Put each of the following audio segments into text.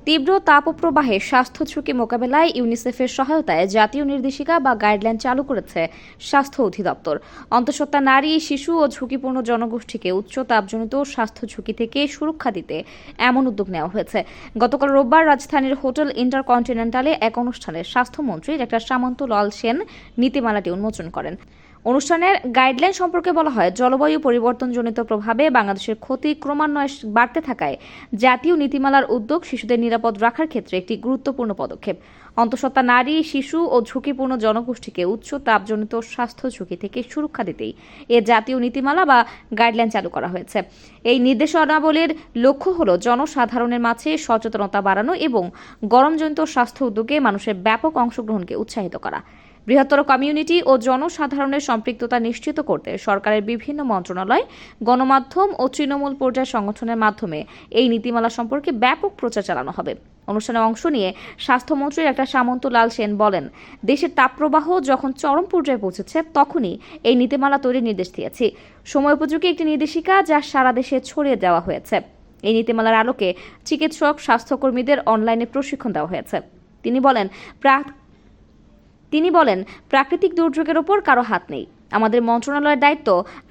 তীব্র তাপপ্রবাহে স্বাস্থ্য ঝুঁকি মোকাবেলায় ইউনিসেফের সহায়তায় জাতীয় নির্দেশিকা বা গাইডলাইন চালু করেছে স্বাস্থ্য অধিদপ্তর। অন্তঃসত্ত্বা নারী, শিশু ও ঝুঁকিপূর্ণ জনগোষ্ঠীকে উচ্চ তাপজনিত স্বাস্থ্য ঝুঁকি থেকে সুরক্ষা দিতে এমন উদ্যোগ নেওয়া হয়েছে। গতকাল রোববার রাজধানীর হোটেল ইন্টারকন্টিনেন্টালে এক অনুষ্ঠানে স্বাস্থ্যমন্ত্রী ডাক্তার সামন্ত লাল সেন নীতিমালাটি উন্মোচন করেন। অনুষ্ঠানের গাইডলাইন সম্পর্কে বলা হয়, জলবায়ু পরিবর্তনজনিত প্রভাবে বাংলাদেশের ক্ষতি ক্রমান্বয়ে বাড়তে থাকায় জাতীয় নীতিমালার উদ্যোগ শিশুদের নিরাপদ রাখার ক্ষেত্রে একটি গুরুত্বপূর্ণ পদক্ষেপ। অন্তঃসত্ত্বা নারী, শিশু ও ঝুঁকিপূর্ণ জনগোষ্ঠীকে উচ্চ তাপজনিত স্বাস্থ্য ঝুঁকি থেকে সুরক্ষা দিতেই এ জাতীয় নীতিমালা বা গাইডলাইন চালু করা হয়েছে। এই নির্দেশনাবলীর লক্ষ্য হল জনসাধারণের মাঝে সচেতনতা বাড়ানো এবং গরমজনিত স্বাস্থ্য উদ্যোগে মানুষের ব্যাপক অংশগ্রহণকে উৎসাহিত করা। বৃহত্তর কমিউনিটি ও জনসাধারণের সম্পৃক্ততা নিশ্চিত করতে সরকারের বিভিন্ন মন্ত্রণালয়, গণমাধ্যম ও তৃণমূল পর্যায়ের সংগঠনের মাধ্যমে এই নীতিমালা সম্পর্কে ব্যাপক প্রচার চালানো হবে। অনুষ্ঠানে অংশ নিয়ে স্বাস্থ্যমন্ত্রী ডাক্তার সামন্ত লাল সেন বলেন, দেশের তাপপ্রবাহ যখন চরম পর্যায়ে পৌঁছেছে তখনই এই নীতিমালা তৈরির নির্দেশ দিয়েছি। সময় উপযোগী একটি নির্দেশিকা যা সারা দেশে ছড়িয়ে দেওয়া হয়েছে। এই নীতিমালার আলোকে চিকিৎসক, স্বাস্থ্যকর্মীদের অনলাইনে প্রশিক্ষণ দেওয়া হয়েছে। তিনি বলেন, প্রাকৃতিক দুর্যোগের ওপর কারো হাত নেই। আমাদের মন্ত্রণালয়ের দায়িত্ব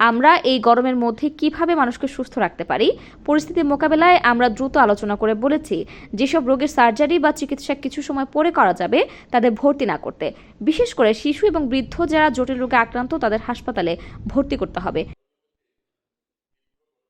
আমরা এই গরমের মধ্যে কিভাবে মানুষকে সুস্থ রাখতে পারি। পরিস্থিতি মোকাবেলায় আমরা দ্রুত আলোচনা করে বলেছি, যেসব রোগের সার্জারি বা চিকিৎসা কিছু সময় পরে করা যাবে তাদের ভর্তি না করতে। বিশেষ করে শিশু এবং বৃদ্ধ যারা জটিল রোগে আক্রান্ত তাদের হাসপাতালে ভর্তি করতে হবে।